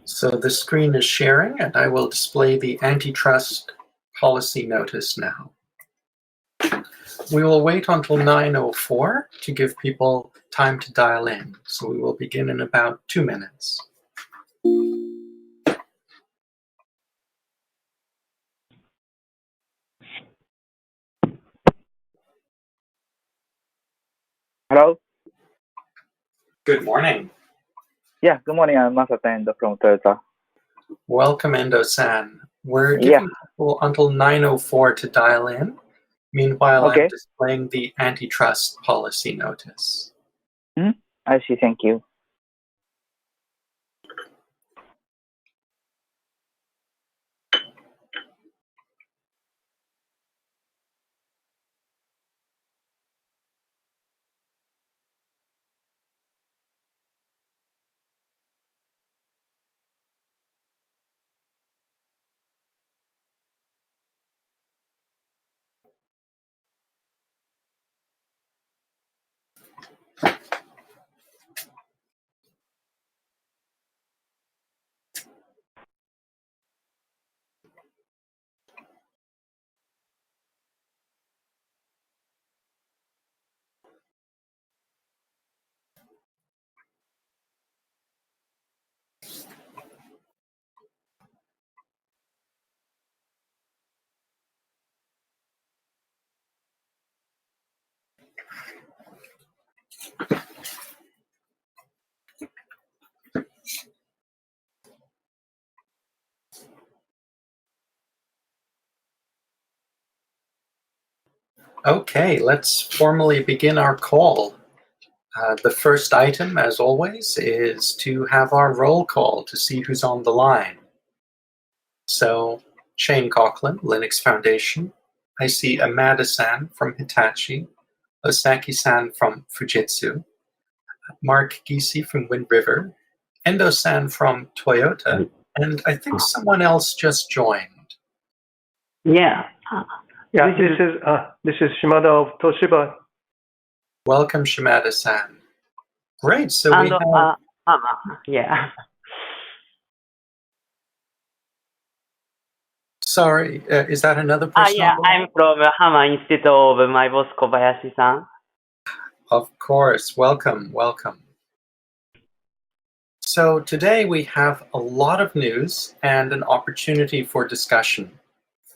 So the screen is sharing, and I will display the antitrust policy notice now. We will wait until 9:04 to give people time to dial in. So we will begin in about 2 minutes. Hello? Good morning. Yeah, good morning. I'm Masatendo from Toyota. Welcome, Endo-san. We're giving people until 9:04 to dial in. Meanwhile, Okay. I'm displaying the antitrust policy notice. I see. Thank you. Okay, let's formally begin our call. The first item, as always, is to have our roll call to see who's on the line. So, Shane Coughlin, Linux Foundation. I see Amada-san from Hitachi, Osaki-san from Fujitsu, Mark Giese from Wind River, Endo-san from Toyota, and I think someone else just joined. Yeah. Yeah, this is Shimada of Toshiba. Welcome, Shimada-san. Great. So we have. Yeah. Sorry, is that another person? Yeah, I'm from Hama instead of my boss Kobayashi-san. Of course. Welcome, welcome. So today we have a lot of news and an opportunity for discussion.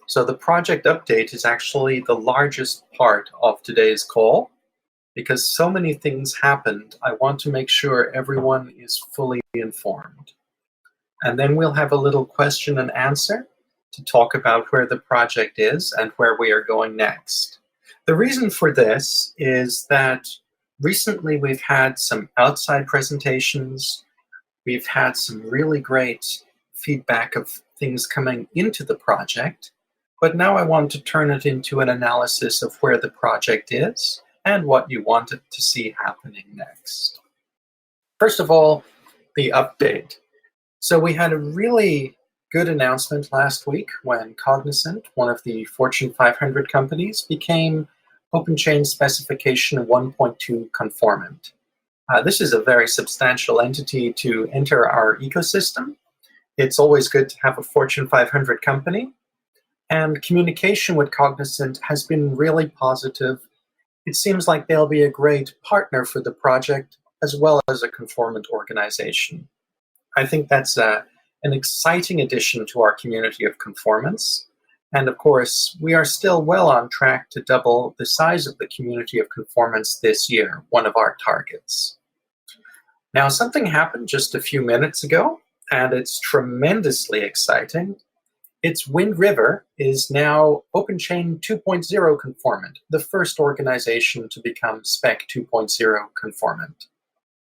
So the project update is actually the largest part of today's call. Because so many things happened, I want to make sure everyone is fully informed. And then we'll have a little question and answer to talk about where the project is and where we are going next. The reason for this is that recently we've had some outside presentations. We've had some really great feedback of things coming into the project. But now I want to turn it into an analysis of where the project is and what you wanted to see happening next. First of all, the update. So we had a really good announcement last week when Cognizant, one of the Fortune 500 companies, became OpenChain specification 1.2 conformant. This is a very substantial entity to enter our ecosystem. It's always good to have a Fortune 500 company. And communication with Cognizant has been really positive. It seems like they'll be a great partner for the project as well as a conformant organization. I think that's an exciting addition to our community of conformants. And of course, we are still well on track to double the size of the community of conformants this year, one of our targets. Now, something happened just a few minutes ago, and it's tremendously exciting. It's Wind River is now OpenChain 2.0 conformant, the first organization to become Spec 2.0 conformant.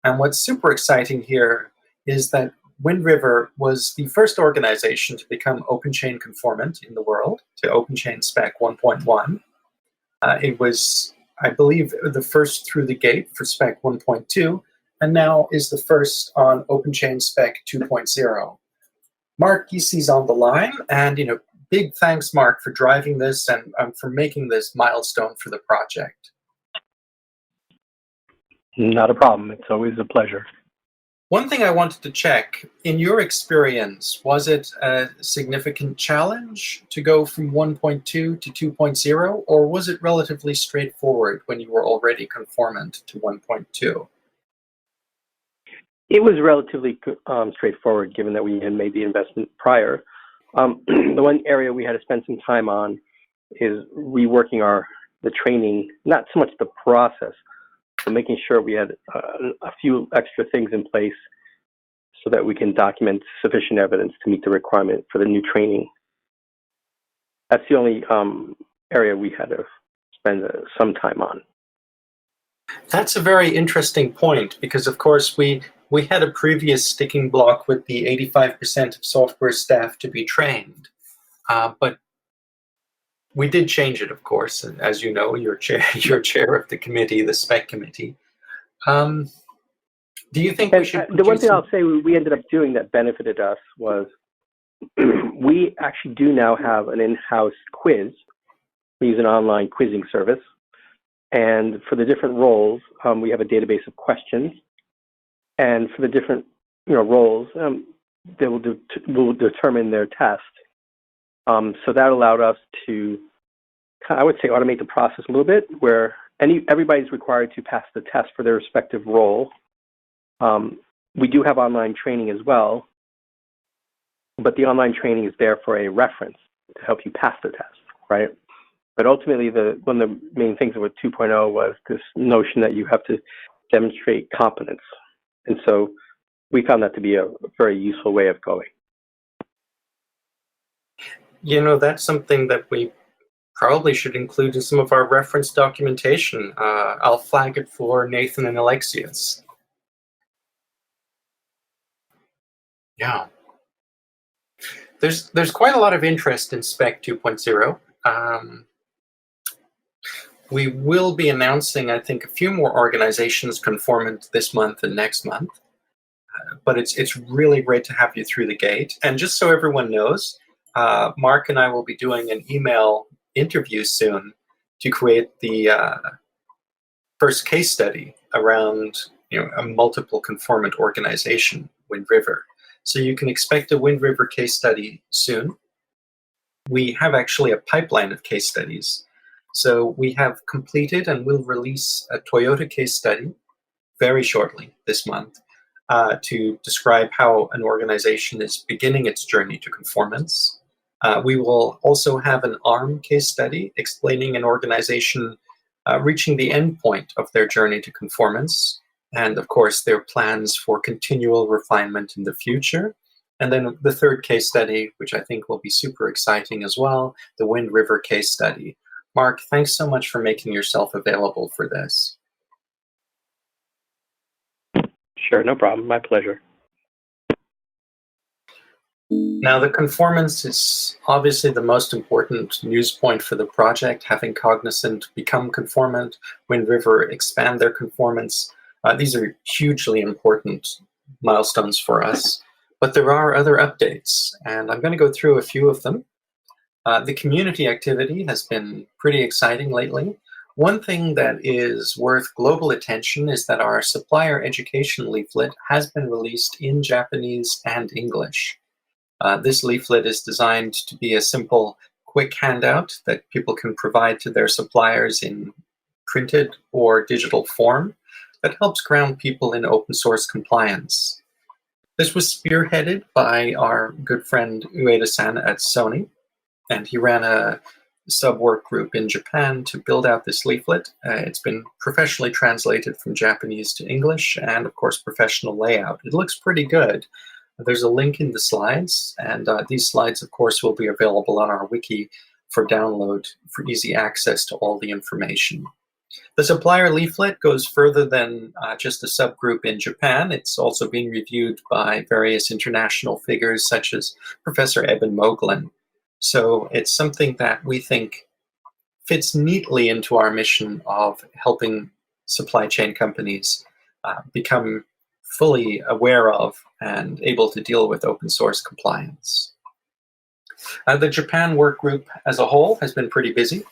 And what's super exciting here is that Wind River was the first organization to become OpenChain conformant in the world to OpenChain Spec 1.1. It was, I believe, the first through the gate for Spec 1.2, and now is the first on OpenChain Spec 2.0. Mark Giese's on the line, and big thanks, Mark, for driving this and for making this milestone for the project. Not a problem. It's always a pleasure. One thing I wanted to check, in your experience, was it a significant challenge to go from 1.2 to 2.0, or was it relatively straightforward when you were already conformant to 1.2? It was relatively straightforward, given that we had made the investment prior. The one area we had to spend some time on is reworking the training, not so much the process, but making sure we had a few extra things in place so that we can document sufficient evidence to meet the requirement for the new training. That's the only area we had to spend some time on. That's a very interesting point, because of course we had a previous sticking block with the 85% of software staff to be trained, but we did change it, of course. And as you know, you're chair of the committee, the spec committee. Do you think we should? The one thing I'll say we ended up doing that benefited us was we actually do now have an in-house quiz. We use an online quizzing service. And for the different roles, we have a database of questions. And for the different roles, they will determine their test. So that allowed us to, I would say, automate the process a little bit, where everybody's required to pass the test for their respective role. We do have online training as well, but the online training is there for a reference to help you pass the test, right? But ultimately, one of the main things with 2.0 was this notion that you have to demonstrate competence. And so we found that to be a very useful way of going. That's something that we probably should include in some of our reference documentation. I'll flag it for Nathan and Alexius. Yeah. There's quite a lot of interest in Spec 2.0. We will be announcing, I think, a few more organizations conformant this month and next month. But it's really great to have you through the gate. And just so everyone knows, Mark and I will be doing an email interview soon to create the first case study around a multiple conformant organization, Wind River. So you can expect a Wind River case study soon. We have actually a pipeline of case studies. So we have completed and will release a Toyota case study very shortly this month to describe how an organization is beginning its journey to conformance. We will also have an ARM case study explaining an organization reaching the end point of their journey to conformance, and of course their plans for continual refinement in the future. And then the third case study, which I think will be super exciting as well, the Wind River case study. Mark, thanks so much for making yourself available for this. Sure, no problem. My pleasure. Now, the conformance is obviously the most important news point for the project, having Cognizant become conformant, Wind River expand their conformance. These are hugely important milestones for us. But there are other updates, and I'm going to go through a few of them. The community activity has been pretty exciting lately. One thing that is worth global attention is that our supplier education leaflet has been released in Japanese and English. This leaflet is designed to be a simple, quick handout that people can provide to their suppliers in printed or digital form that helps ground people in open source compliance. This was spearheaded by our good friend Ueda-san at Sony, and he ran a sub-work group in Japan to build out this leaflet. It's been professionally translated from Japanese to English, and of course professional layout. It looks pretty good. There's a link in the slides, and these slides of course will be available on our wiki for download for easy access to all the information. The supplier leaflet goes further than just a subgroup in Japan. It's also being reviewed by various international figures such as Professor Eben Moglen. So it's something that we think fits neatly into our mission of helping supply chain companies become fully aware of and able to deal with open source compliance. The Japan work group as a whole has been pretty busy.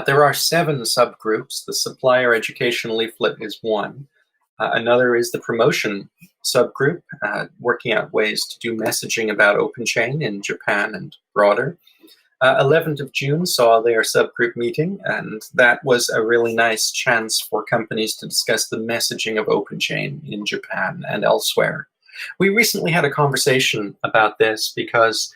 There are 7 subgroups. The supplier education leaflet is one. Another is the promotion subgroup, working out ways to do messaging about OpenChain in Japan and broader. 11th of June saw their subgroup meeting, and that was a really nice chance for companies to discuss the messaging of OpenChain in Japan and elsewhere. We recently had a conversation about this because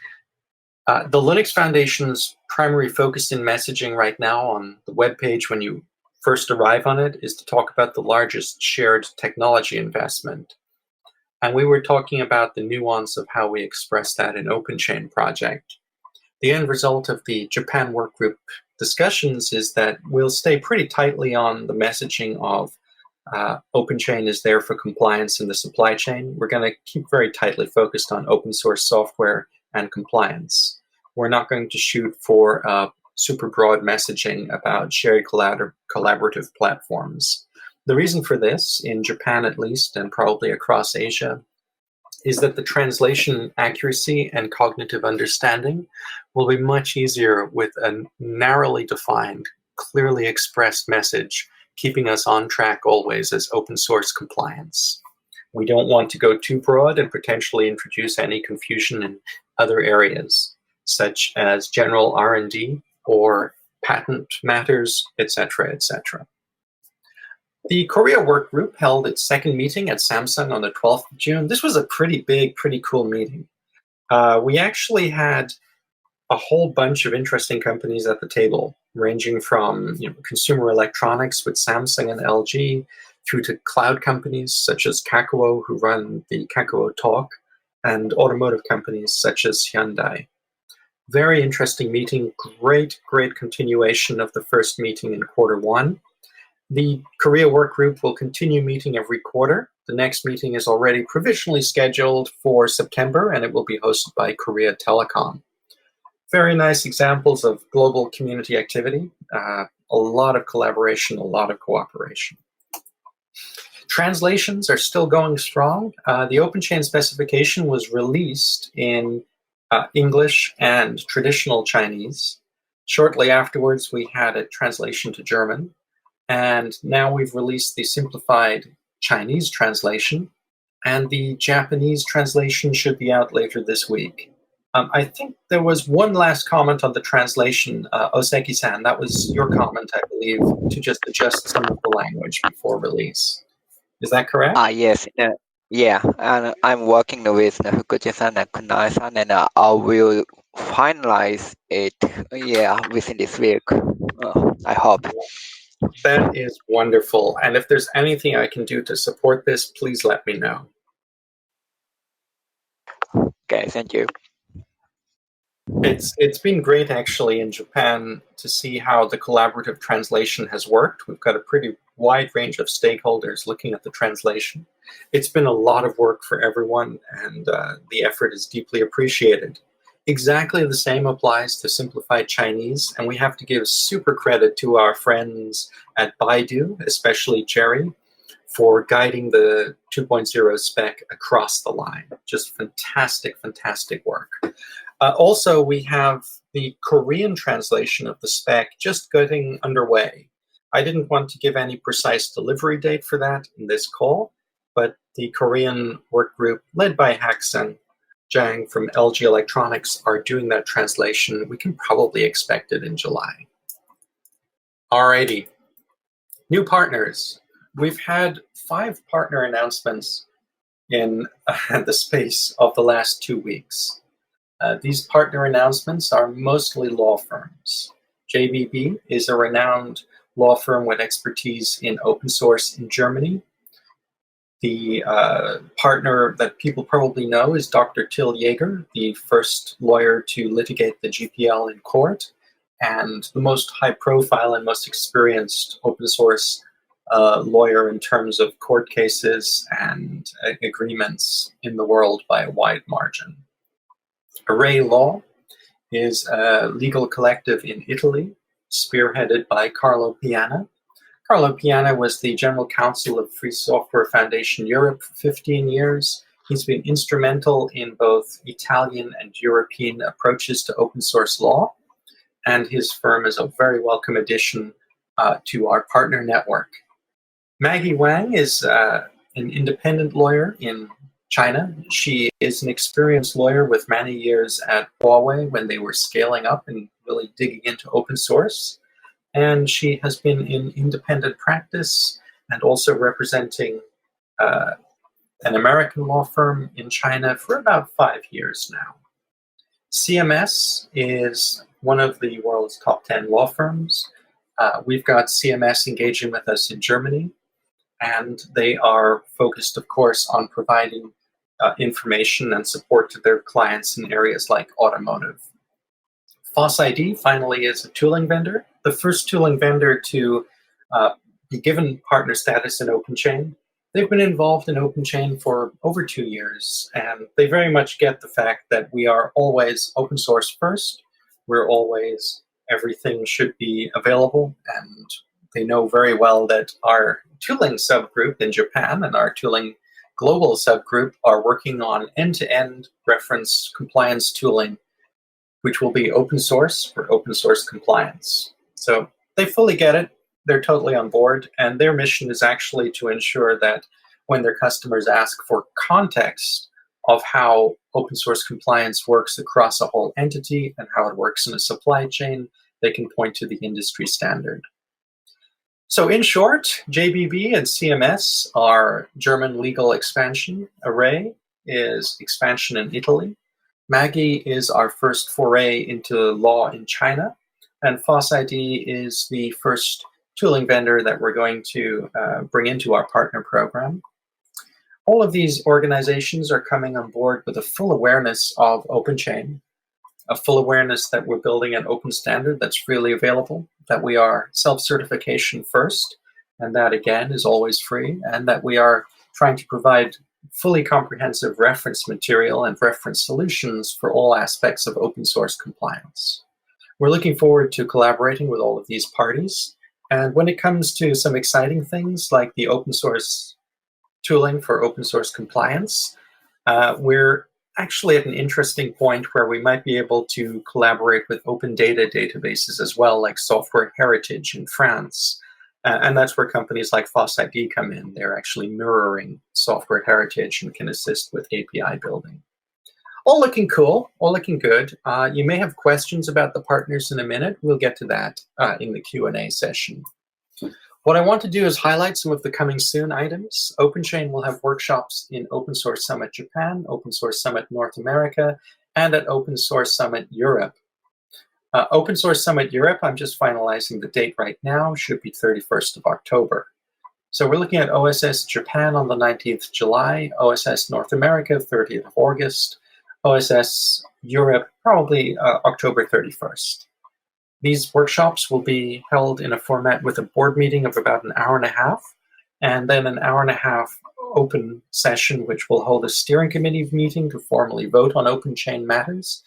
the Linux Foundation's primary focus in messaging right now on the webpage when you first arrive on it is to talk about the largest shared technology investment. And we were talking about the nuance of how we express that in OpenChain project. The end result of the Japan Workgroup discussions is that we'll stay pretty tightly on the messaging of OpenChain is there for compliance in the supply chain. We're going to keep very tightly focused on open source software and compliance. We're not going to shoot for super broad messaging about shared collaborative platforms. The reason for this, in Japan at least, and probably across Asia, is that the translation accuracy and cognitive understanding will be much easier with a narrowly defined, clearly expressed message, keeping us on track always as open source compliance. We don't want to go too broad and potentially introduce any confusion in other areas, such as general R&D or patent matters, etc., etc. The Korea Workgroup held its second meeting at Samsung on the 12th of June. This was a pretty big, pretty cool meeting. We actually had a whole bunch of interesting companies at the table, ranging from consumer electronics with Samsung and LG, through to cloud companies such as Kakao, who run the Kakao Talk, and automotive companies such as Hyundai. Very interesting meeting, great continuation of the first meeting in Q1. The Korea Workgroup will continue meeting every quarter. The next meeting is already provisionally scheduled for September, and it will be hosted by Korea Telecom. Very nice examples of global community activity, a lot of collaboration, a lot of cooperation. Translations are still going strong. The OpenChain specification was released in English and traditional Chinese. Shortly afterwards, we had a translation to German. And now we've released the simplified Chinese translation, and the Japanese translation should be out later this week. I think there was one last comment on the translation, Oseki-san. That was your comment, I believe, to just adjust some of the language before release. Is that correct? Yes. Yeah, and I'm working with Fukuchi-san and Kunai-san, and I will finalize it within this week. I hope. That is wonderful. And if there's anything I can do to support this, please let me know. Okay, thank you. It's been great actually in Japan to see how the collaborative translation has worked. We've got a pretty wide range of stakeholders looking at the translation. It's been a lot of work for everyone, and the effort is deeply appreciated. Exactly the same applies to simplified Chinese, and we have to give super credit to our friends at Baidu, especially Jerry, for guiding the 2.0 spec across the line. Just fantastic, fantastic work. Also, we have the Korean translation of the spec just getting underway. I didn't want to give any precise delivery date for that in this call, but the Korean work group led by Haksung Jang from LG Electronics are doing that translation. We can probably expect it in July. Alrighty, new partners. We've had 5 partner announcements in the space of the last 2 weeks. These partner announcements are mostly law firms. JBB is a renowned law firm with expertise in open source in Germany. The partner that people probably know is Dr. Till Jaeger, the first lawyer to litigate the GPL in court, and the most high-profile and most experienced open source lawyer in terms of court cases and agreements in the world by a wide margin. Array Law is a legal collective in Italy, spearheaded by Carlo Piana. Carlo Piana was the general counsel of Free Software Foundation Europe for 15 years. He's been instrumental in both Italian and European approaches to open source law, and his firm is a very welcome addition to our partner network. Maggie Wang is an independent lawyer in China. She is an experienced lawyer with many years at Huawei when they were scaling up and really digging into open source. And she has been in independent practice and also representing an American law firm in China for about 5 years now. CMS is one of the world's top 10 law firms. We've got CMS engaging with us in Germany, and they are focused, of course, on providing information and support to their clients in areas like automotive. FosID finally is a tooling vendor, the first tooling vendor to be given partner status in OpenChain. They've been involved in OpenChain for over 2 years, and they very much get the fact that we are always open source first. We're always, everything should be available, and they know very well that our tooling subgroup in Japan and our tooling global subgroup are working on end-to-end reference compliance tooling, which will be open source for open source compliance. So they fully get it. They're totally on board, and their mission is actually to ensure that when their customers ask for context of how open source compliance works across a whole entity and how it works in a supply chain, they can point to the industry standard. So in short, JBB and CMS are German legal expansion. Array is expansion in Italy. Maggie is our first foray into law in China. And FosID is the first tooling vendor that we're going to bring into our partner program. All of these organizations are coming on board with a full awareness of OpenChain, a full awareness that we're building an open standard that's freely available, that we are self-certification first, and that again is always free, and that we are trying to provide fully comprehensive reference material and reference solutions for all aspects of open source compliance. We're looking forward to collaborating with all of these parties. And when it comes to some exciting things like the open source tooling for open source compliance, we're actually at an interesting point where we might be able to collaborate with open data databases as well, like Software Heritage in France. And that's where companies like FosID come in. They're actually mirroring Software Heritage and can assist with API building. All looking cool, all looking good. You may have questions about the partners in a minute. We'll get to that in the Q&A session. What I want to do is highlight some of the coming soon items. OpenChain will have workshops in Open Source Summit Japan, Open Source Summit North America, and at Open Source Summit Europe. Open Source Summit Europe, I'm just finalizing the date right now, should be 31st of October. So we're looking at OSS Japan on the 19th of July, OSS North America, 30th of August, OSS Europe, probably October 31st. These workshops will be held in a format with a board meeting of about an hour and a half, and then an hour and a half open session, which will hold a steering committee meeting to formally vote on OpenChain matters,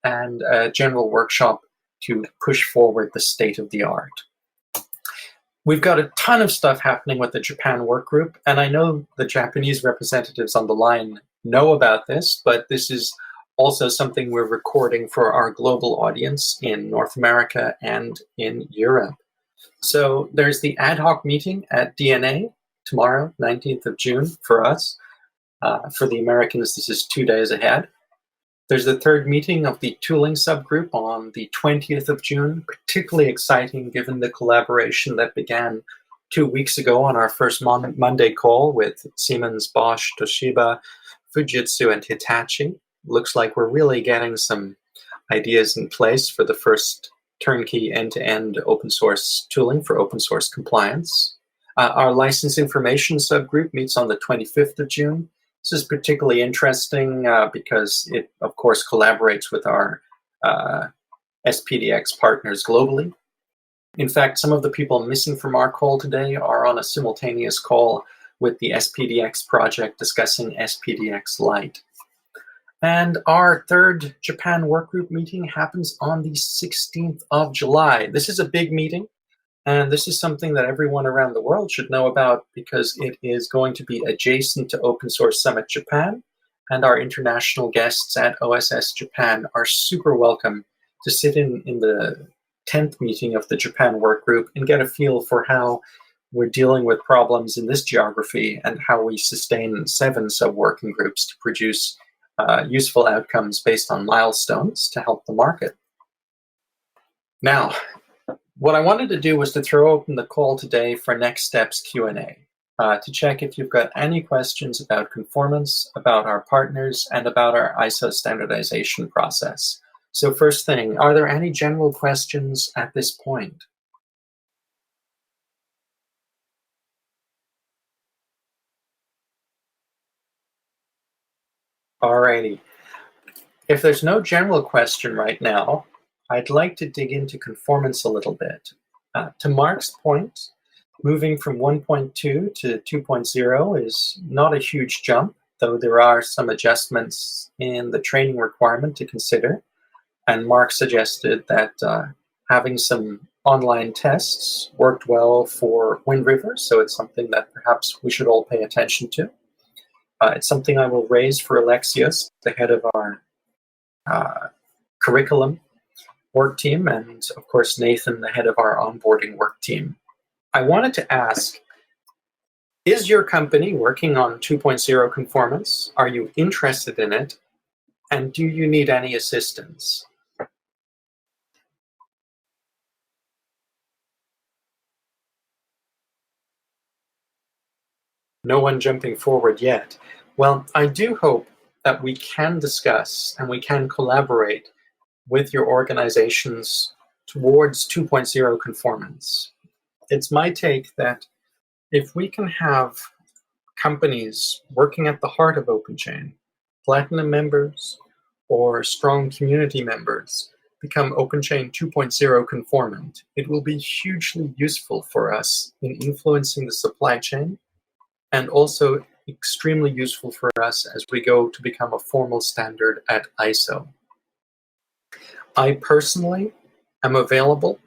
and a general workshop to push forward the state of the art. We've got a ton of stuff happening with the Japan Workgroup, and I know the Japanese representatives on the line know about this, but this is also something we're recording for our global audience in North America and in Europe. So there's the ad hoc meeting at DNA tomorrow, 19th of June for us. For the Americans, this is 2 days ahead. There's the third meeting of the tooling subgroup on the 20th of June, particularly exciting given the collaboration that began 2 weeks ago on our first Monday call with Siemens, Bosch, Toshiba, Fujitsu, and Hitachi. Looks like we're really getting some ideas in place for the first turnkey end-to-end open source tooling for open source compliance. Our license information subgroup meets on the 25th of June. This is particularly interesting because it, of course, collaborates with our SPDX partners globally. In fact, some of the people missing from our call today are on a simultaneous call with the SPDX project discussing SPDX Lite. And our third Japan Workgroup meeting happens on the 16th of July. This is a big meeting, and this is something that everyone around the world should know about because it is going to be adjacent to Open Source Summit Japan, and our international guests at OSS Japan are super welcome to sit in the 10th meeting of the Japan Workgroup and get a feel for how we're dealing with problems in this geography and how we sustain 7 sub-working groups to produce useful outcomes based on milestones to help the market. Now, what I wanted to do was to throw open the call today for Next Steps Q&A to check if you've got any questions about conformance, about our partners, and about our ISO standardization process. So first thing, are there any general questions at this point? Alrighty. If there's no general question right now, I'd like to dig into conformance a little bit. To Mark's point, moving from 1.2 to 2.0 is not a huge jump, though there are some adjustments in the training requirement to consider. And Mark suggested that having some online tests worked well for Wind River, so it's something that perhaps we should all pay attention to. It's something I will raise for Alexios, the head of our curriculum work team, and of course Nathan, the head of our onboarding work team. I wanted to ask, is your company working on 2.0 conformance? Are you interested in it? And do you need any assistance? No one jumping forward yet. Well, I do hope that we can discuss and we can collaborate with your organizations towards 2.0 conformance. It's my take that if we can have companies working at the heart of OpenChain, platinum members or strong community members, become OpenChain 2.0 conformant, it will be hugely useful for us in influencing the supply chain, and also extremely useful for us as we go to become a formal standard at ISO. I personally am available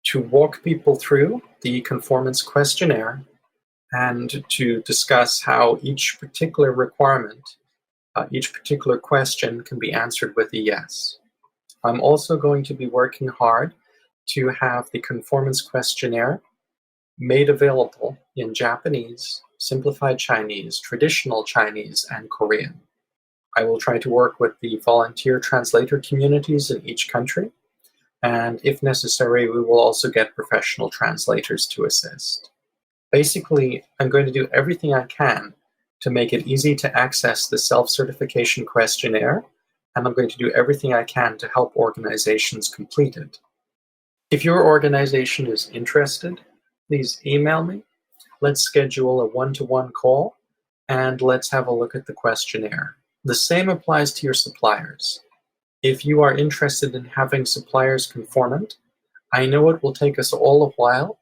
to walk people through the conformance questionnaire and to discuss how each particular requirement, each particular question can be answered with a yes. I'm also going to be working hard to have the conformance questionnaire made available in Japanese, simplified Chinese, traditional Chinese, and Korean. I will try to work with the volunteer translator communities in each country, and if necessary, we will also get professional translators to assist. Basically, I'm going to do everything I can to make it easy to access the self-certification questionnaire, and I'm going to do everything I can to help organizations complete it. If your organization is interested, please email me. Let's schedule a one-to-one call, and let's have a look at the questionnaire. The same applies to your suppliers. If you are interested in having suppliers conformant, I know it will take us all a while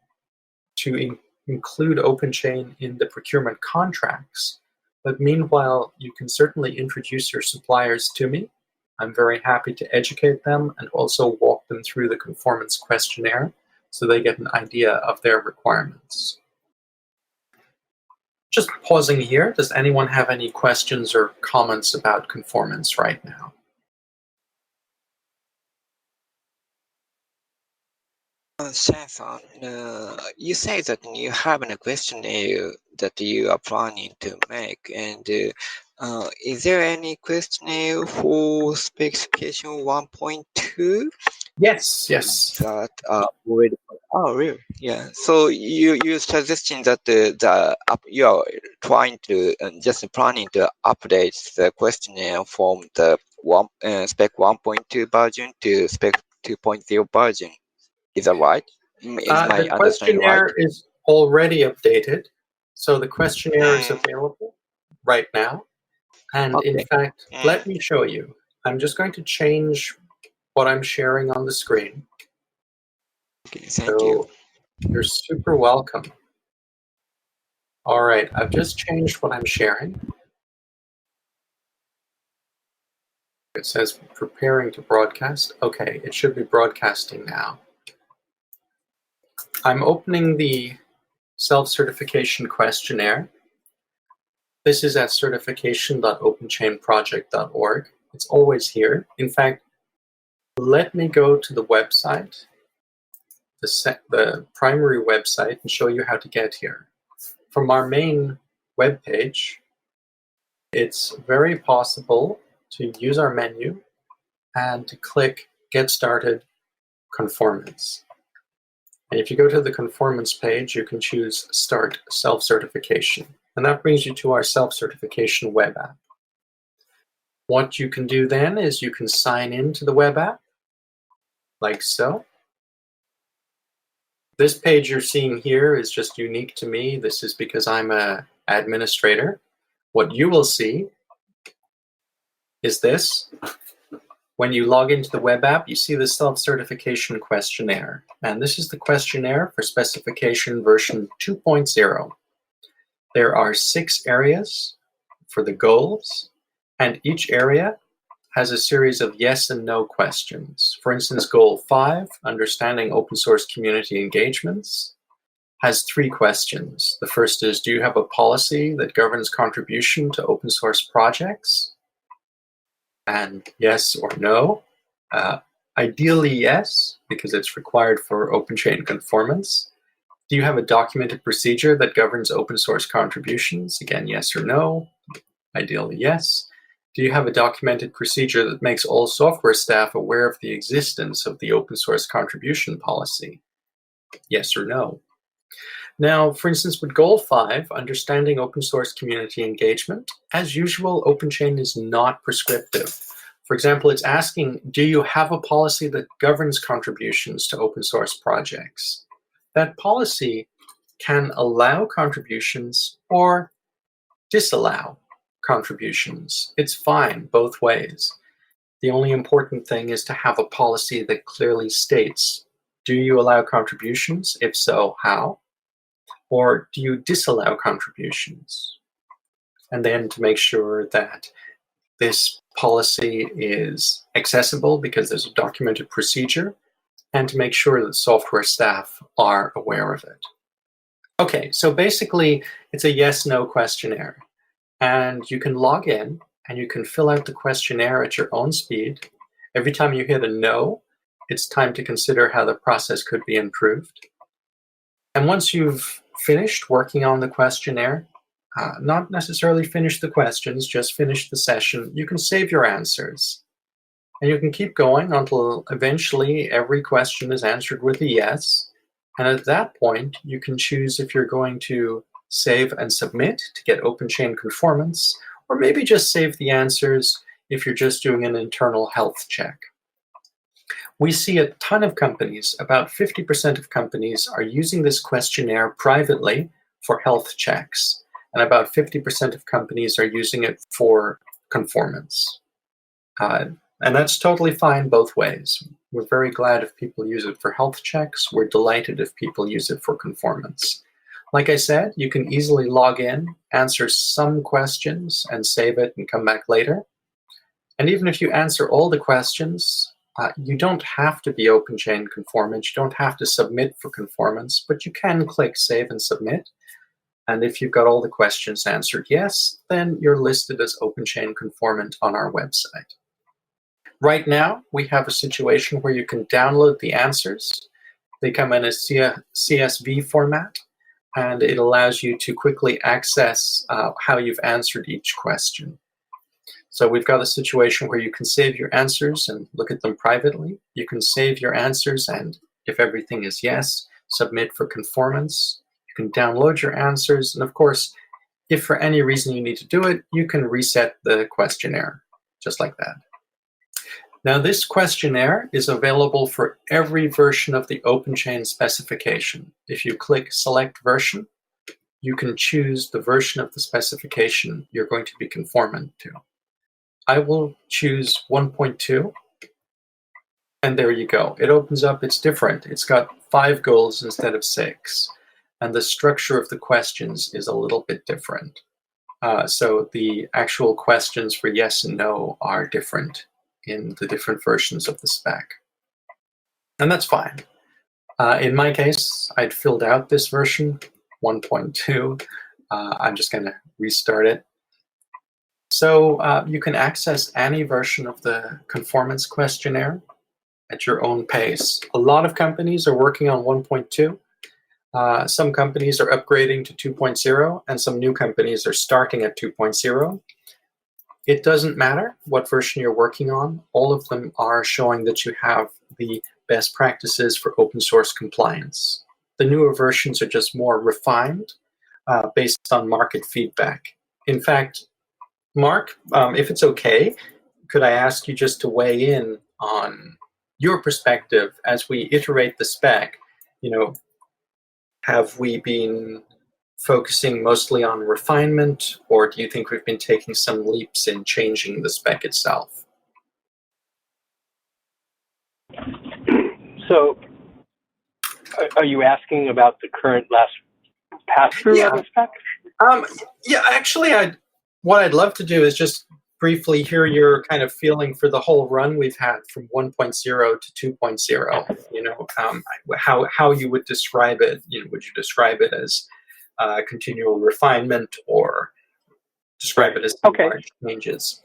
to include OpenChain in the procurement contracts, but meanwhile, you can certainly introduce your suppliers to me. I'm very happy to educate them and also walk them through the conformance questionnaire so they get an idea of their requirements. Just pausing here, does anyone have any questions or comments about conformance right now? Shane-san, you say that you have a questionnaire that you are planning to make, and is there any questionnaire for specification 1.2? Yes. That already. Oh, really? Yeah. So you suggesting that the you are trying to just planning to update the questionnaire from the spec 1.2 version to spec 2.0 version. Is that right? Is my The understanding questionnaire right? is already updated, so the questionnaire is available right now. And in fact, let me show you. I'm just going to change what I'm sharing on the screen. Okay, thank you. You're super welcome. All right, I've just changed what I'm sharing. It says preparing to broadcast. Okay, it should be broadcasting now. I'm opening the self-certification questionnaire. This is at certification.openchainproject.org. It's always here. In fact, let me go to the website the primary website and show you how to get here. From our main web page, it's very possible to use our menu and to click Get Started Conformance. And if you go to the conformance page, you can choose Start Self-Certification. And that brings you to our self-certification web app. What you can do then is you can sign into the web app, like so. This page you're seeing here is just unique to me. This is because I'm an administrator. What you will see is this. When you log into the web app, you see the self-certification questionnaire. And this is the questionnaire for specification version 2.0. There are 6 areas for the goals, and each area has a series of yes and no questions. For instance, goal 5, understanding open source community engagements, has 3 questions. The first is, do you have a policy that governs contribution to open source projects? And yes or no. Ideally, yes, because it's required for OpenChain conformance. Do you have a documented procedure that governs open source contributions? Again, yes or no. Ideally, yes. Do you have a documented procedure that makes all software staff aware of the existence of the open source contribution policy? Yes or no. Now, for instance, with goal 5, understanding open source community engagement, as usual, OpenChain is not prescriptive. For example, it's asking, do you have a policy that governs contributions to open source projects? That policy can allow contributions or disallow contributions. It's fine both ways. The only important thing is to have a policy that clearly states, do you allow contributions? If so, how? Or do you disallow contributions? And then to make sure that this policy is accessible because there's a documented procedure, and to make sure that software staff are aware of it. Okay, so basically it's a yes-no questionnaire. And you can log in and you can fill out the questionnaire at your own speed. Every time you hit a no, it's time to consider how the process could be improved. And once you've finished working on the questionnaire, not necessarily finish the questions, just finish the session, you can save your answers. And you can keep going until eventually every question is answered with a yes. And at that point, you can choose if you're going to save and submit to get OpenChain conformance, or maybe just save the answers if you're just doing an internal health check. We see a ton of companies, about 50% of companies are using this questionnaire privately for health checks, and about 50% of companies are using it for conformance. And that's totally fine both ways. We're very glad if people use it for health checks. We're delighted if people use it for conformance. Like I said, you can easily log in, answer some questions, and save it and come back later. And even if you answer all the questions, you don't have to be OpenChain conformant. You don't have to submit for conformance, but you can click Save and Submit. And if you've got all the questions answered yes, then you're listed as OpenChain conformant on our website. Right now, we have a situation where you can download the answers. They come in a CSV format, and it allows you to quickly access how you've answered each question. So we've got a situation where you can save your answers and look at them privately. You can save your answers, and if everything is yes, submit for conformance. You can download your answers, and of course, if for any reason you need to do it, you can reset the questionnaire, just like that. Now, this questionnaire is available for every version of the OpenChain specification. If you click Select Version, you can choose the version of the specification you're going to be conformant to. I will choose 1.2, and there you go. It opens up, it's different. It's got 5 goals instead of 6, and the structure of the questions is a little bit different. So the actual questions for yes and no are different in the different versions of the spec. And that's fine. In my case, I'd filled out this version, 1.2. I'm just going to restart it. So you can access any version of the conformance questionnaire at your own pace. A lot of companies are working on 1.2. Some companies are upgrading to 2.0, and some new companies are starting at 2.0. It doesn't matter what version you're working on. All of them are showing that you have the best practices for open source compliance. The newer versions are just more refined based on market feedback. In fact, Mark, if it's okay, could I ask you just to weigh in on your perspective as we iterate the spec? Have we been focusing mostly on refinement, or do you think we've been taking some leaps in changing the spec itself? So, are you asking about the current last pass-through of the spec? Yeah, actually, what I'd love to do is just briefly hear your kind of feeling for the whole run we've had from 1.0 to 2.0. How you would describe it. Would you describe it as continual refinement, or describe it as large changes?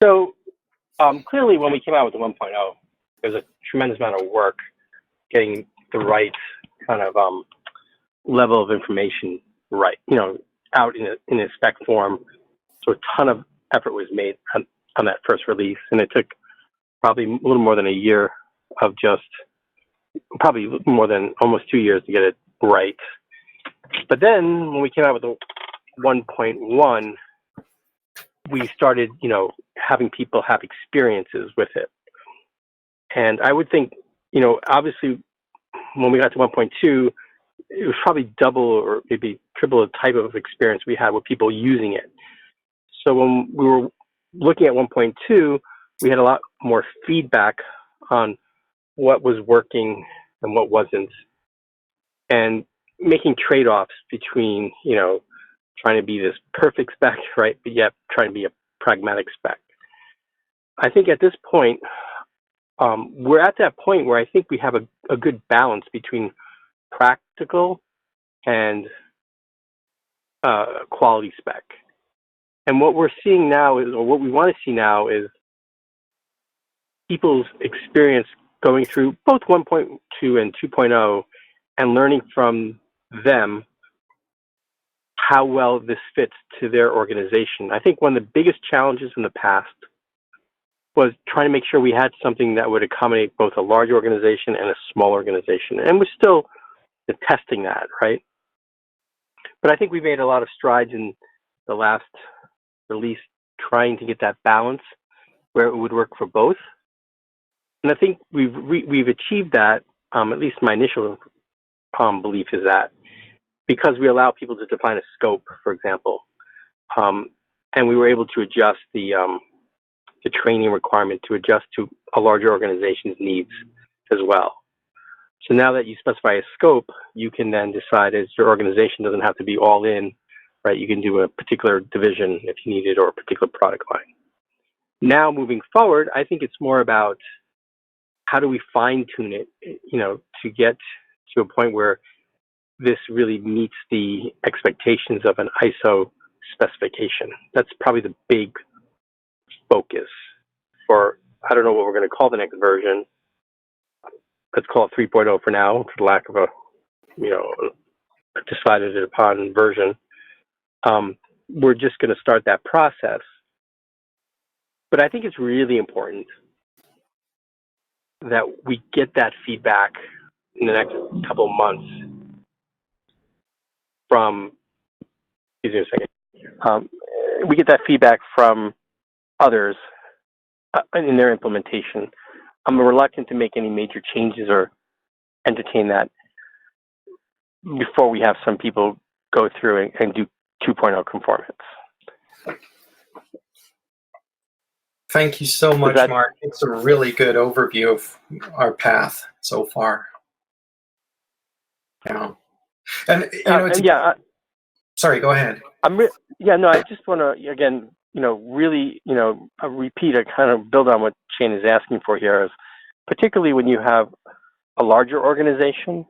So clearly, when we came out with the 1.0, there was a tremendous amount of work getting the right kind of level of information right, out in a spec form. So a ton of effort was made on that first release, and it took probably a little more than a year of probably more than almost 2 years to get it right. But then when we came out with the 1.1, we started, having people have experiences with it. And I would think, obviously when we got to 1.2, it was probably double or maybe triple the type of experience we had with people using it. So when we were looking at 1.2, we had a lot more feedback on what was working and what wasn't, and making trade-offs between, trying to be this perfect spec, right, but yet trying to be a pragmatic spec. I think at this point, we're at that point where I think we have a good balance between practical and quality spec. And what we're seeing now is, or what we want to see now is, people's experience going through both 1.2 and 2.0 and learning from them how well this fits to their organization. I think one of the biggest challenges in the past was trying to make sure we had something that would accommodate both a large organization and a small organization. And we're still testing that, right? But I think we made a lot of strides in the last release trying to get that balance where it would work for both. And I think we've achieved that, at least my initial belief is that, because we allow people to define a scope, for example, and we were able to adjust the training requirement to adjust to a larger organization's needs as well. So now that you specify a scope, you can then decide, as your organization doesn't have to be all in, right? You can do a particular division if you need it, or a particular product line. Now moving forward, I think it's more about how do we fine tune it, to get to a point where this really meets the expectations of an ISO specification. That's probably the big focus for, I don't know what we're going to call the next version. Let's call it 3.0 for now, for lack of a decided upon version. We're just going to start that process. But I think it's really important that we get that feedback in the next couple of months from, excuse me a second, we get that feedback from others in their implementation. I'm reluctant to make any major changes or entertain that before we have some people go through and do 2.0 conformance. Thank you so much, Mark. It's a really good overview of our path so far. Yeah. And, sorry, go ahead. I just want to, again, really, repeat, kind of build on what Shane is asking for here, is particularly when you have a larger organization,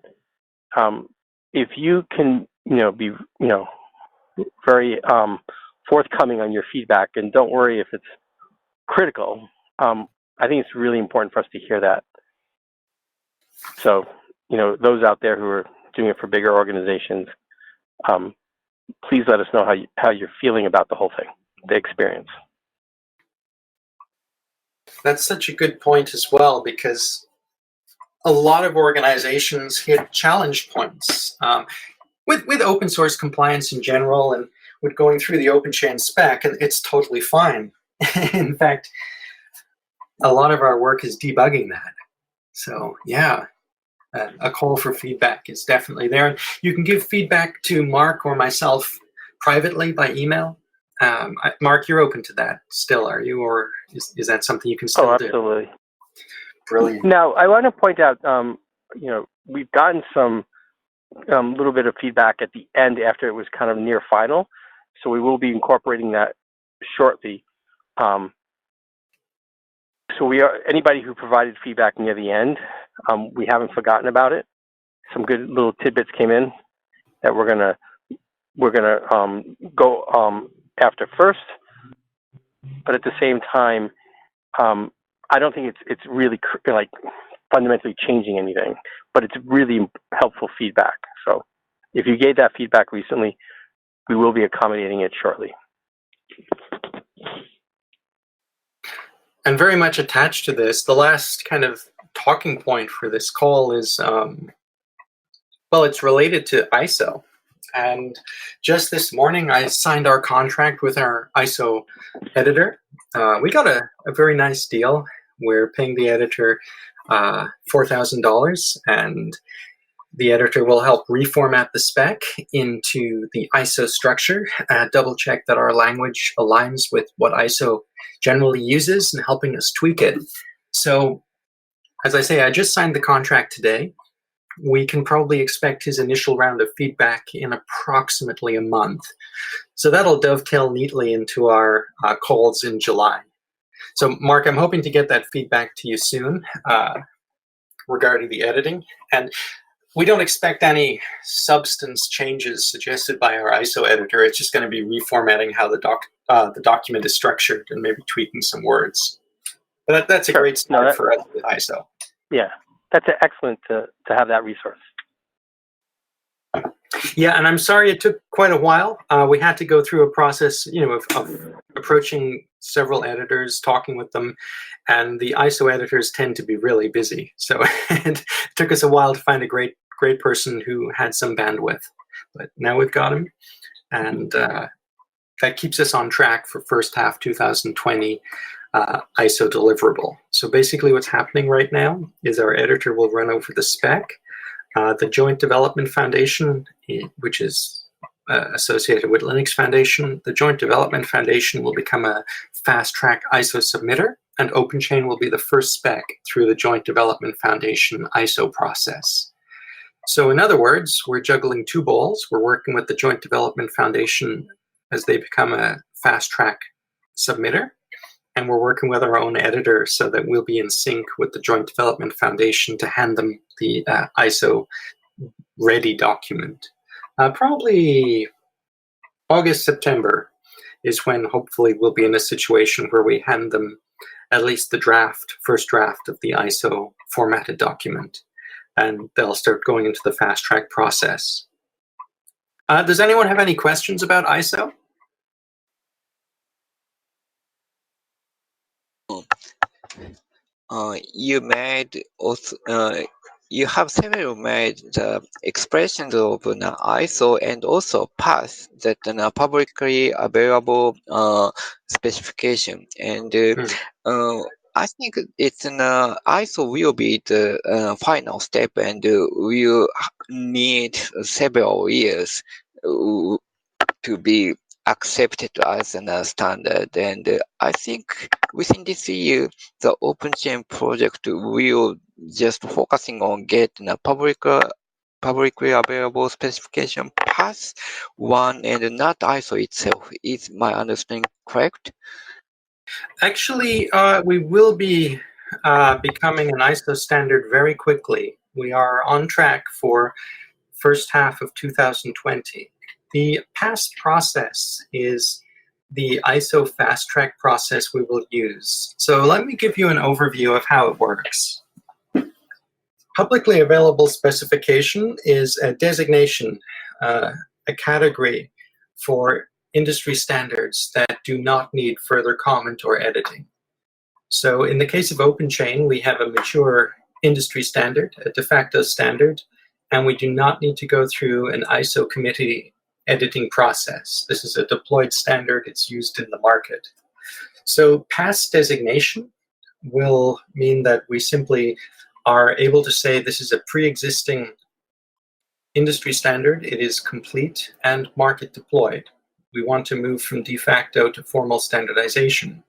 if you can, be, very forthcoming on your feedback, and don't worry if it's critical. I think it's really important for us to hear that. So, those out there who are doing it for bigger organizations, please let us know how you're feeling about the whole thing, the experience. That's such a good point as well, because a lot of organizations hit challenge points with open source compliance in general, and with going through the OpenChain spec, and it's totally fine. In fact, a lot of our work is debugging that. So yeah, a call for feedback is definitely there. And you can give feedback to Mark or myself privately by email. Mark, you're open to that still, are you? Or is that something you can still do? Oh, absolutely. Brilliant. Now, I want to point out, we've gotten some little bit of feedback at the end after it was kind of near final. So we will be incorporating that shortly. So anybody who provided feedback near the end, we haven't forgotten about it. Some good little tidbits came in that we're gonna go after first. But at the same time, I don't think it's really like fundamentally changing anything, but it's really helpful feedback. So if you gave that feedback recently, we will be accommodating it shortly. And very much attached to this, the last kind of talking point for this call is, well, it's related to ISO. And just this morning, I signed our contract with our ISO editor. We got a very nice deal. We're paying the editor $4,000, and the editor will help reformat the spec into the ISO structure, double check that our language aligns with what ISO generally uses, and helping us tweak it. So, as I say, I just signed the contract today. We can probably expect his initial round of feedback in approximately a month. So that'll dovetail neatly into our calls in July. So Mark, I'm hoping to get that feedback to you soon regarding the editing. And we don't expect any substance changes suggested by our ISO editor. It's just going to be reformatting how the document is structured and maybe tweaking some words. But that's a great start for us with ISO. Yeah, that's excellent to have that resource. Yeah, and I'm sorry it took quite a while. We had to go through a process, of approaching several editors, talking with them, and the ISO editors tend to be really busy. So it took us a while to find a great person who had some bandwidth. But now we've got him, and that keeps us on track for first half 2020 ISO deliverable. So basically what's happening right now is our editor will run over the spec. The Joint Development Foundation, which is associated with Linux Foundation, the Joint Development Foundation will become a fast-track ISO submitter, and OpenChain will be the first spec through the Joint Development Foundation ISO process. So in other words, we're juggling two balls. We're working with the Joint Development Foundation as they become a fast-track submitter, and we're working with our own editor so that we'll be in sync with the Joint Development Foundation to hand them the ISO-ready document. Probably August, September is when hopefully we'll be in a situation where we hand them at least the first draft of the ISO formatted document, and they'll start going into the fast-track process. Does anyone have any questions about ISO? You made also you have several made the expressions of an ISO and also pass that publicly available specification, and I think it's an ISO will be the final step, and will need several years to be accepted as a standard. And I think within this year, the OpenChain project will just focusing on getting a publicly available specification pass one, and not ISO itself. Is my understanding correct? Actually, we will be becoming an ISO standard very quickly. We are on track for first half of 2020. The past process is the ISO fast track process we will use. So let me give you an overview of how it works. Publicly available specification is a designation, a category for industry standards that do not need further comment or editing. So in the case of OpenChain, we have a mature industry standard, a de facto standard, and we do not need to go through an ISO committee editing process. This is a deployed standard. It's used in the market. So past designation will mean that we simply are able to say this is a pre-existing industry standard. It is complete and market deployed. We want to move from de facto to formal standardization.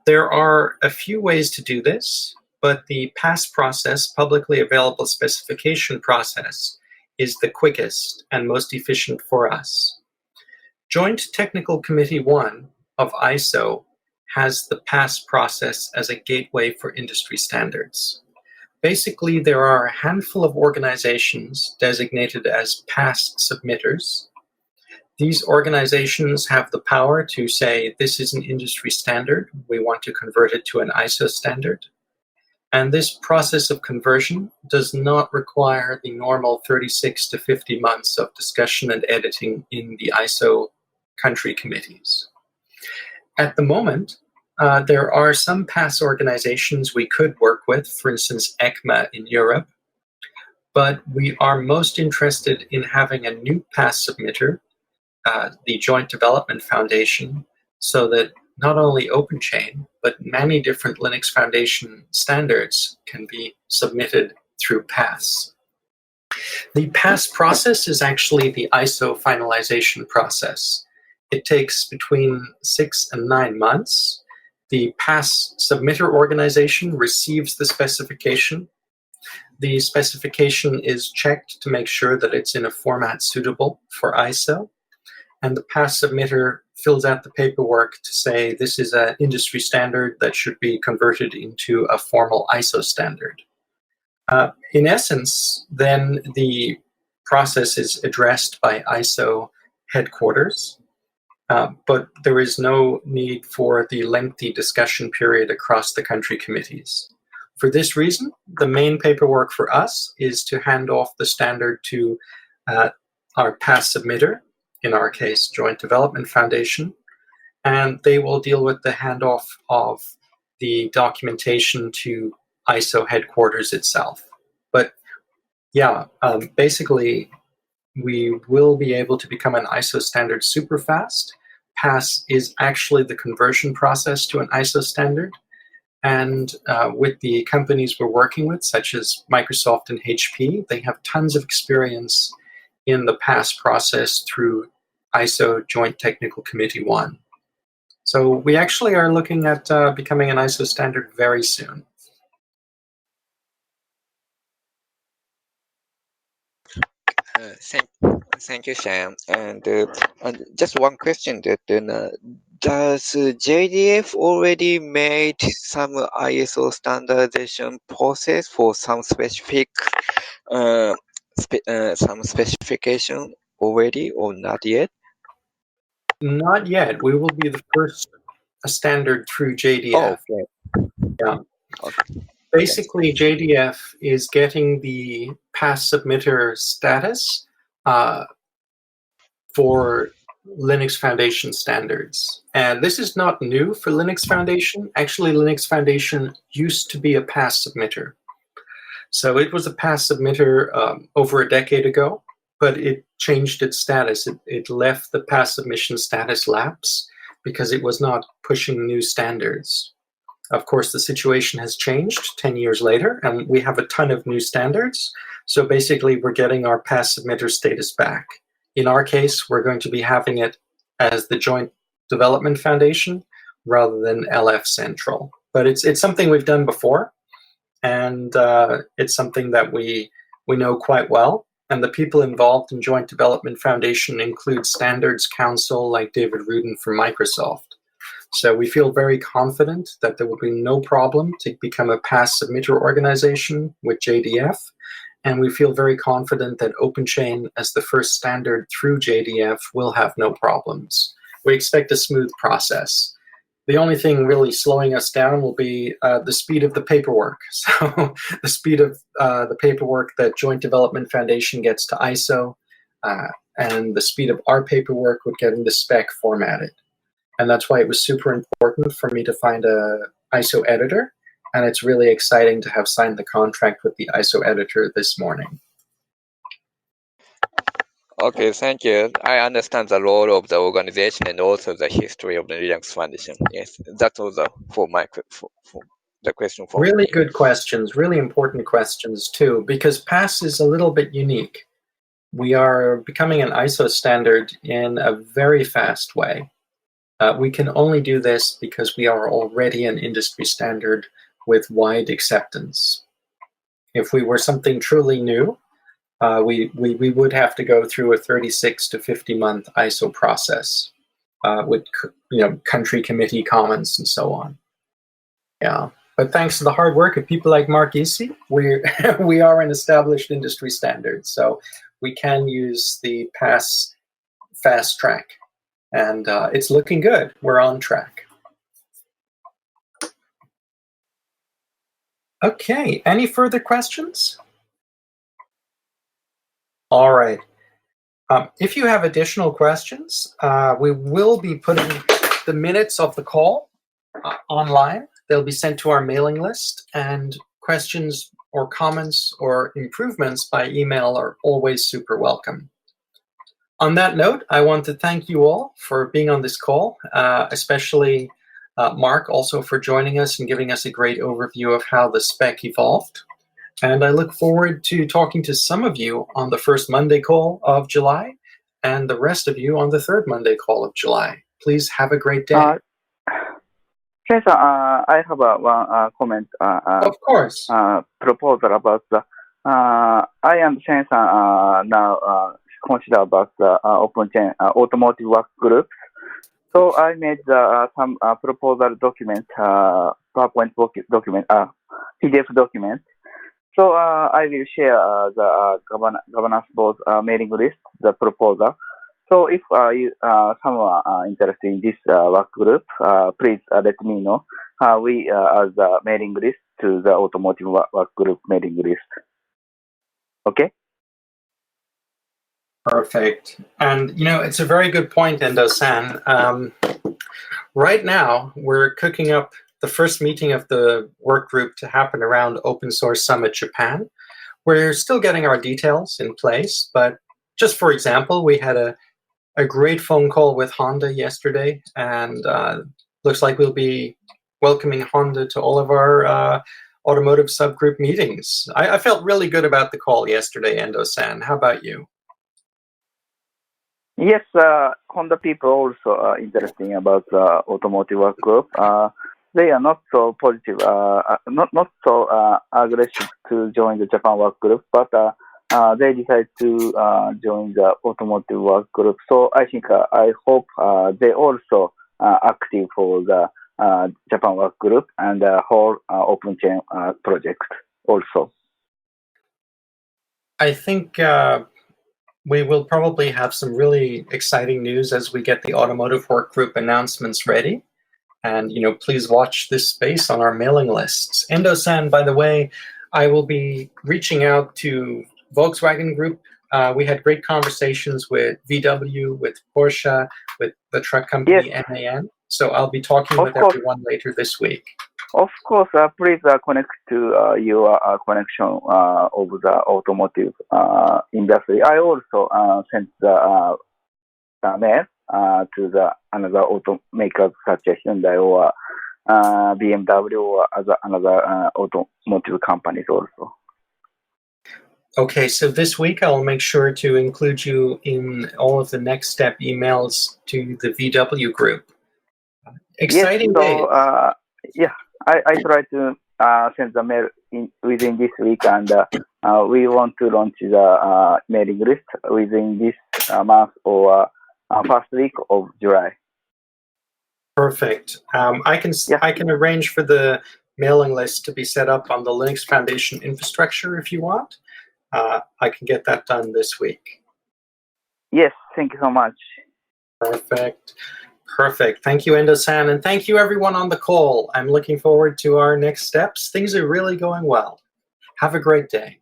There are a few ways to do this, but the PASS process, publicly available specification process, is the quickest and most efficient for us. Joint Technical Committee 1 of ISO has the PASS process as a gateway for industry standards. Basically, there are a handful of organizations designated as PASS submitters. These organizations have the power to say, this is an industry standard, we want to convert it to an ISO standard. And this process of conversion does not require the normal 36 to 50 months of discussion and editing in the ISO country committees. At the moment, there are some PASS organizations we could work with, for instance, ECMA in Europe, but we are most interested in having a new PASS submitter, the Joint Development Foundation, so that not only OpenChain, but many different Linux Foundation standards can be submitted through PASS. The PASS process is actually the ISO finalization process. It takes between 6 and 9 months. The PASS submitter organization receives the specification. The specification is checked to make sure that it's in a format suitable for ISO. And the PASS submitter fills out the paperwork to say this is an industry standard that should be converted into a formal ISO standard. In essence, then the process is addressed by ISO headquarters, but there is no need for the lengthy discussion period across the country committees. For this reason, the main paperwork for us is to hand off the standard to our PASS submitter, in our case, Joint Development Foundation, and they will deal with the handoff of the documentation to ISO headquarters itself. But yeah, basically, we will be able to become an ISO standard super fast. PASS is actually the conversion process to an ISO standard. And with the companies we're working with, such as Microsoft and HP, they have tons of experience in the PASS process through ISO Joint Technical Committee 1. So we actually are looking at becoming an ISO standard very soon. Thank you, Sam. And just one question: that does JDF already made some ISO standardization process for some specific some specification already, or not yet? Not yet. We will be the first standard through JDF. Oh, okay. Yeah. Okay. Basically, JDF is getting the PASS submitter status for Linux Foundation standards. And this is not new for Linux Foundation. Actually, Linux Foundation used to be a PASS submitter. So it was a PASS submitter over a decade ago, but it changed its status. It left the PASS submission status lapse because it was not pushing new standards. Of course, the situation has changed 10 years later, and we have a ton of new standards. So basically, we're getting our PASS submitter status back. In our case, we're going to be having it as the Joint Development Foundation rather than LF Central. But it's something we've done before, and it's something that we know quite well. And the people involved in Joint Development Foundation include Standards Council like David Rudin from Microsoft. So we feel very confident that there will be no problem to become a PASS submitter organization with JDF. And we feel very confident that OpenChain as the first standard through JDF will have no problems. we expect a smooth process. The only thing really slowing us down will be the speed of the paperwork. So the speed of the paperwork that Joint Development Foundation gets to ISO, and the speed of our paperwork with getting the spec formatted. And that's why it was super important for me to find a ISO editor. And it's really exciting to have signed the contract with the ISO editor this morning. Okay, thank you. I understand the role of the organization and also the history of the Linux Foundation. Yes, that was for the question for Really me. good questions, really important questions too, because PASS is a little bit unique. We are becoming an ISO standard in a very fast way. We can only do this because we are already an industry standard with wide acceptance. If we were something truly new, we would have to go through a 36 to 50 month ISO process with country committee comments and so on. Yeah, but thanks to the hard work of people like Mark Easy, we are an established industry standard, so we can use the PASS fast track, and it's looking good. We're on track. Okay, any further questions? All right. If you have additional questions, we will be putting the minutes of the call online. They'll be sent to our mailing list, and questions or comments or improvements by email are always super welcome. On that note, I want to thank you all for being on this call, especially Mark also for joining us and giving us a great overview of how the spec evolved. And I look forward to talking to some of you on the first Monday call of July and the rest of you on the third Monday call of July. Please have a great day. Ken-san, I have one comment. Of course. Proposal about the. I and Ken-san now consider about the OpenChain automotive work group. So I made some proposal document, PowerPoint document, PDF document. So I will share the governance board mailing list, the proposal. So if someone are interested in this work group, please let me know. We as the mailing list to the automotive work group mailing list. Okay. Perfect. And it's a very good point, Endo-san. Right now, we're cooking up the first meeting of the work group to happen around Open Source Summit Japan. We're still getting our details in place, but just for example, we had a great phone call with Honda yesterday, and looks like we'll be welcoming Honda to all of our automotive subgroup meetings. I felt really good about the call yesterday, Endo-san. How about you? Yes, Honda people also are interested about the automotive work group. They are not so positive, not so aggressive to join the Japan work group, but they decided to join the automotive work group. So I think I hope they also active for the Japan work group and the whole OpenChain project also. I think we will probably have some really exciting news as we get the automotive work group announcements ready. And, please watch this space on our mailing lists. Endo-san, by the way, I will be reaching out to Volkswagen Group. We had great conversations with VW, with Porsche, with the truck company MAN. So I'll be talking with everyone later this week. Of course, please connect to your connection of the automotive industry. I also sent the mail to the another automakers such as Hyundai or BMW or another automotive companies also. Okay, so this week I'll make sure to include you in all of the next step emails to the VW group. Exciting days. Yeah, I try to send the mail within this week, and we want to launch the mailing list within this month or first week of July. Perfect. I can arrange for the mailing list to be set up on the Linux Foundation infrastructure if you want. I can get that done this week. Yes, thank you so much. Perfect. Perfect. Thank you, Endo-san, and thank you everyone on the call. I'm looking forward to our next steps. Things are really going well. Have a great day.